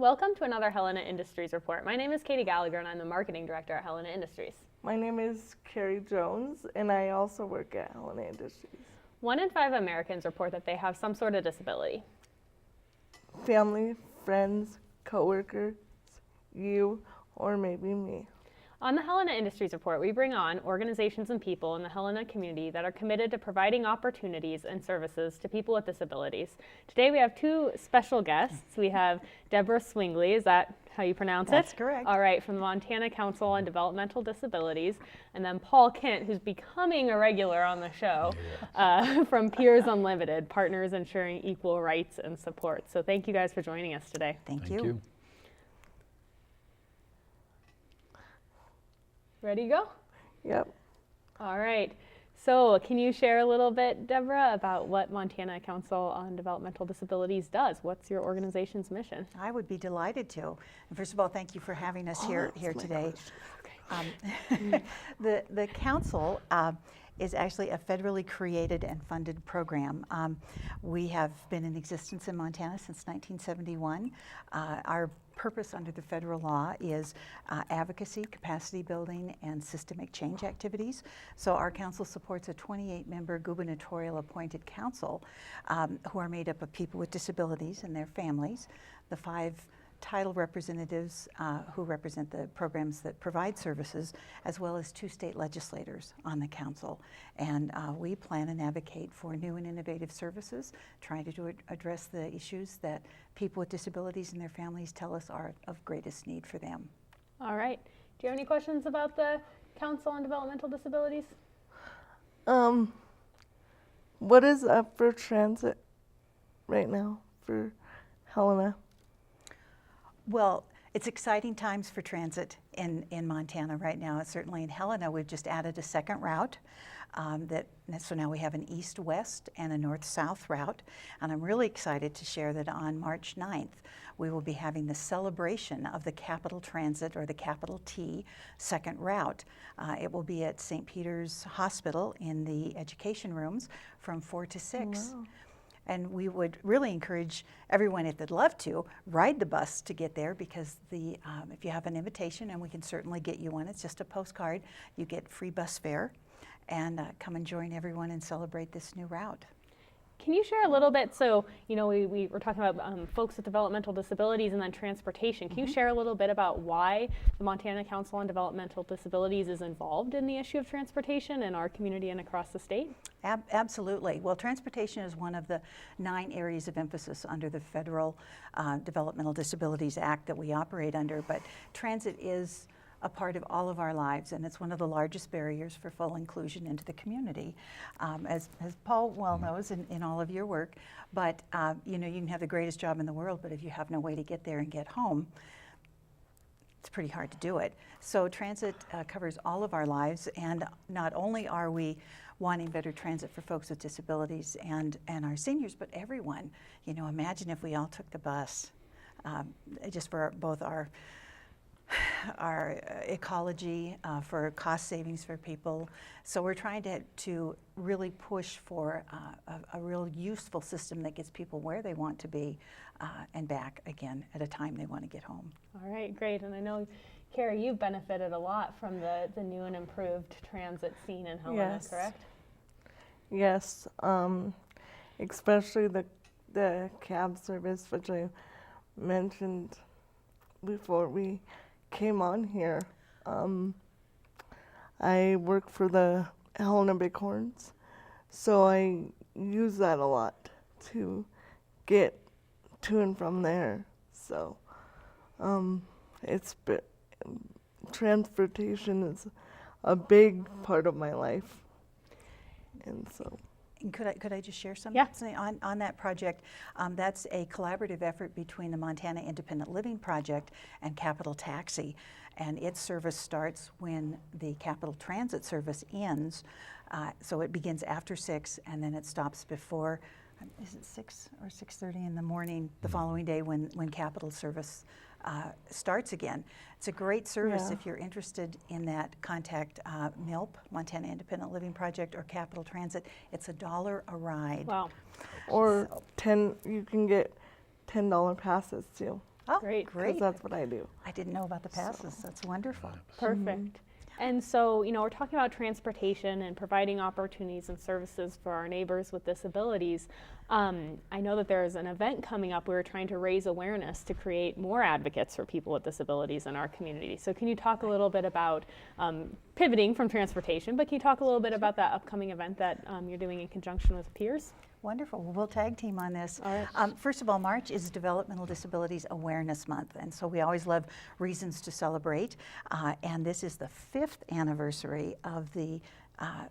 Welcome to another Helena Industries report. My name is Katie Gallagher and I'm the marketing director at Helena Industries. My name is Carrie Jones and I also work at Helena Industries. 1 in 5 Americans report that they have some sort of disability. Family, friends, coworkers, you, or maybe me. On the Helena Industries report, we bring on organizations and people in the Helena community that are committed to providing opportunities and services to people with disabilities. Today we have 2 special guests. We have Deborah Swingley, is that how you pronounce it? That's correct. All right, from the Montana Council on Developmental Disabilities. And then Paul Kent, who's becoming a regular on the show, from Peers Unlimited, Partners Ensuring Equal Rights and Support. So thank you guys for joining us today. Thank you. Ready to go? Yep. All right. So can you share a little bit, Deborah, about what Montana Council on Developmental Disabilities does? What's your organization's mission? I would be delighted to. And first of all, thank you for having us here today. The council is actually a federally created and funded program. We have been in existence in Montana since 1971. Our purpose under the federal law is advocacy, capacity building, and systemic change activities. So our council supports a 28-member gubernatorial appointed council who are made up of people with disabilities and their families, the 5 title representatives who represent the programs that provide services, as well as 2 state legislators on the council. And we plan and advocate for new and innovative services, trying to address the issues that people with disabilities and their families tell us are of greatest need for them. All right. Do you have any questions about the Council on Developmental Disabilities? What is up for transit right now for Helena? Well, it's exciting times for transit in Montana right now. Certainly in Helena, we've just added a second route. So now we have an east-west and a north-south route. And I'm really excited to share that on March 9th, we will be having the celebration of the Capital Transit, or the Capital T, second route. It will be at St. Peter's Hospital in the education rooms from 4 to 6. Wow. And we would really encourage everyone, if they'd love to, ride the bus to get there, because if you have an invitation, and we can certainly get you one, it's just a postcard, you get free bus fare, and come and join everyone and celebrate this new route. Can you share a little bit, so we were talking about folks with developmental disabilities and then transportation. Can you share a little bit about why the Montana Council on Developmental Disabilities is involved in the issue of transportation in our community and across the state? Absolutely. Well, transportation is one of the 9 areas of emphasis under the federal Developmental Disabilities Act that we operate under, but transit is a part of all of our lives, and it's one of the largest barriers for full inclusion into the community, as Paul well knows in all of your work. But you can have the greatest job in the world, but if you have no way to get there and get home, it's pretty hard to do it. So transit covers all of our lives, and not only are we wanting better transit for folks with disabilities and our seniors, but everyone. Imagine if we all took the bus, just for both our ecology, for cost savings for people. So we're trying to really push for a real useful system that gets people where they want to be and back again at a time they want to get home. All right, great. And I know, Carrie, you've benefited a lot from the new and improved transit scene in Helena, correct? Yes, especially the cab service, which I mentioned before we came on here. I work for the Helena Bighorns, so I use that a lot to get to and from there. So transportation is a big part of my life, and so. Could I just share something on that project? That's a collaborative effort between the Montana Independent Living Project and Capital Taxi, and its service starts when the Capital Transit service ends. So it begins after 6, and then it stops before, is it 6 or 6:30 in the morning the following day when Capital service starts again. It's a great service. If you're interested in that, contact MILP, Montana Independent Living Project, or Capital Transit. It's $1 a ride. Wow. Or you can get $10 passes too. Oh, Great. because great. that's what I do. I didn't know about the passes. That's wonderful. Perfect. And so, we're talking about transportation and providing opportunities and services for our neighbors with disabilities. I know that there's an event coming up. We're trying to raise awareness to create more advocates for people with disabilities in our community. So can you talk a little bit about pivoting from transportation, but can you talk a little bit about that upcoming event that you're doing in conjunction with peers? Wonderful. Well, we'll tag team on this. All right. First of all, March is Developmental Disabilities Awareness Month, and so we always love reasons to celebrate. And this is the 5th anniversary of the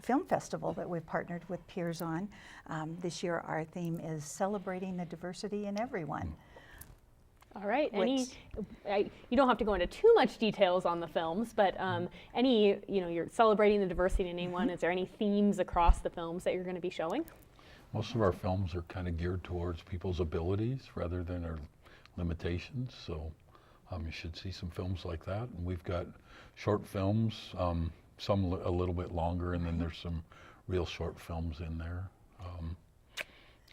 film festival that we've partnered with peers on. This year, our theme is celebrating the diversity in everyone. All right. Which- You don't have to go into too much details on the films, but you're celebrating the diversity in anyone. Is there any themes across the films that you're going to be showing? Most of our films are kind of geared towards people's abilities rather than our limitations, so you should see some films like that. And we've got short films, some a little bit longer, and then there's some real short films in there.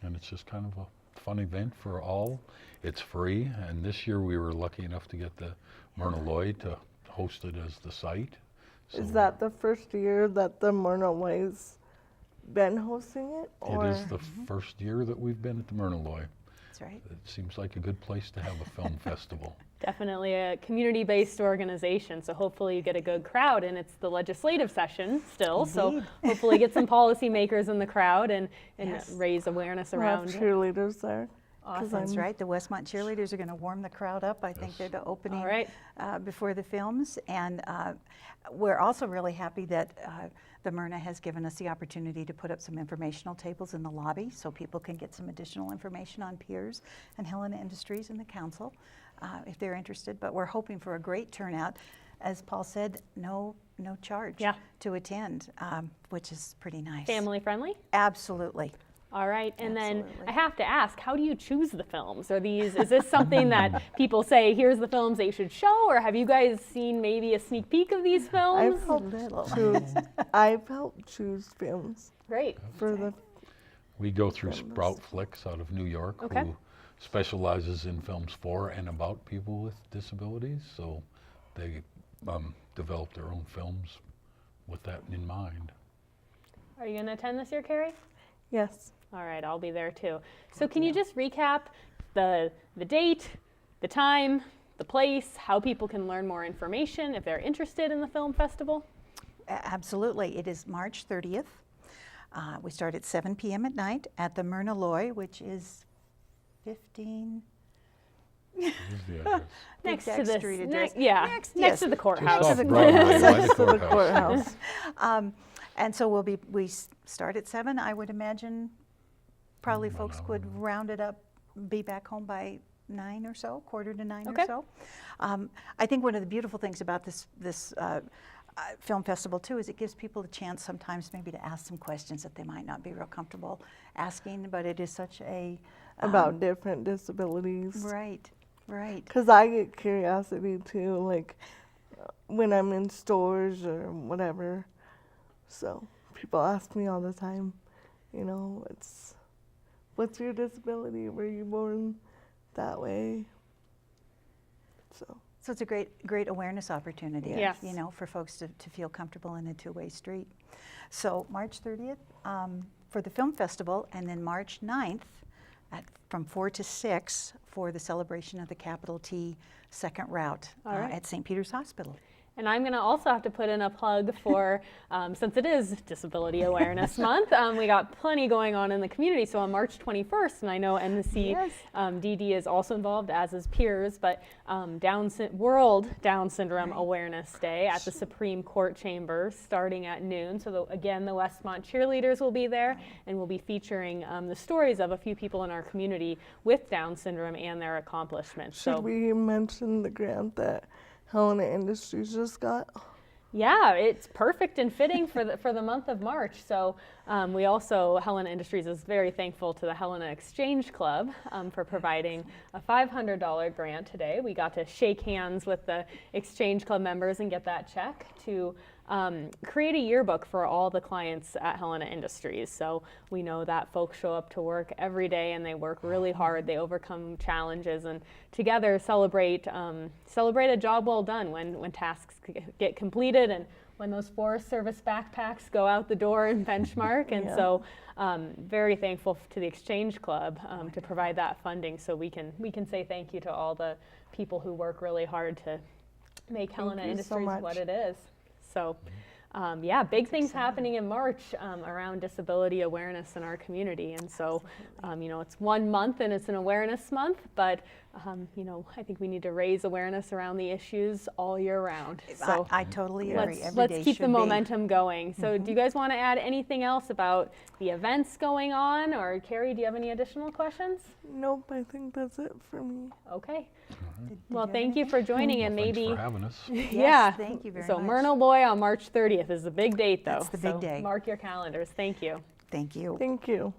And it's just kind of a fun event for all. It's free, and this year we were lucky enough to get the Myrna Lloyd to host it as the site. Is So that the first year that the Myrna Lloyd's been hosting it? Or? it is the first year that we've been at the Myrna Lloyd. That's right. It seems like a good place to have a film festival. Definitely a community-based organization, so hopefully you get a good crowd, and it's the legislative session still, so Indeed. hopefully get some policymakers in the crowd and Yes. raise awareness We'll have around it. cheerleaders there. Awesome. That's right. The Westmont cheerleaders are going to warm the crowd up. I think they're the opening All right. before the films. And we're also really happy that the Myrna has given us the opportunity to put up some informational tables in the lobby so people can get some additional information on peers and Helena Industries and the council if they're interested. But we're hoping for a great turnout. As Paul said, no charge Yeah. to attend, which is pretty nice. Family friendly? Absolutely. All right, and then Absolutely. I have to ask, how do you choose the films? Is this something that people say, here's the films that you should show, or have you guys seen maybe a sneak peek of these films? I've helped Little. choose. I've helped choose films Great. for the. We go through Films. Sprout Flicks out of New York, Okay. who specializes in films for and about people with disabilities. So they develop their own films with that in mind. Are you going to attend this year, Carrie? Yes. All right, I'll be there too. So can you just recap the date, the time, the place, how people can learn more information if they're interested in the film festival? Absolutely. It is March 30th. We start at 7 p.m. at night at the Myrna Loy, which is 15 Here's the address. Next Big to Deck this, Street address. next yes. to the Just courthouse. off the Broadway, courthouse. by the Next to the courthouse. courthouse. And so we start at 7. I would imagine probably About folks an would hour. round it up, be back home by 9 or so, quarter to 9 Okay. or so. I think one of the beautiful things about this film festival too is it gives people a chance sometimes maybe to ask some questions that they might not be real comfortable asking, but it is such a About different disabilities. right. Because I get curiosity too, like when I'm in stores or whatever. So people ask me all the time, it's, what's your disability? Were you born that way? So it's a great awareness opportunity, Yes. for folks to feel comfortable in a two-way street. So March 30th for the film festival, and then March 9th from 4 to 6 for the celebration of the Capital T second route All right. at St. Peter's Hospital. And I'm going to also have to put in a plug for, since it is Disability Awareness Month, we got plenty going on in the community. So on March 21st, and I know NC Yes. DD is also involved, as is peers, but World Down Syndrome Right. Awareness Day at the Supreme Court Chambers starting at noon. So again, the Westmont cheerleaders will be there, and we'll be featuring the stories of a few people in our community with Down syndrome and their accomplishments. Should we mention the grant that Helena Industries just got? Yeah, it's perfect and fitting for the month of March. So we also, Helena Industries is very thankful to the Helena Exchange Club for providing a $500 grant today. We got to shake hands with the Exchange Club members and get that check to create a yearbook for all the clients at Helena Industries. So we know that folks show up to work every day and they work really hard. They overcome challenges and together celebrate a job well done when tasks get completed and when those Forest Service backpacks go out the door and benchmark. And Yeah. so very thankful to the Exchange Club to provide that funding so we can say thank you to all the people who work really hard to make Helena you so Industries much. what it is. So yeah, big things happening in March around disability awareness in our community. And so, you know, it's 1 month and it's an awareness month, but, you know, I think we need to raise awareness around the issues all year round. So I totally agree. Every let's day keep the should be. momentum going. So do you guys want to add anything else about the events going on? Or Carrie, do you have any additional questions? Nope, I think that's it for me. Okay. Did Well, you have thank you anything? for joining and Well, thanks maybe for having us. yeah. Thank you very so much. Myrtle Boy on March 30th is the big date, though. That's the big So day. mark your calendars. Thank you. Thank you. Thank you.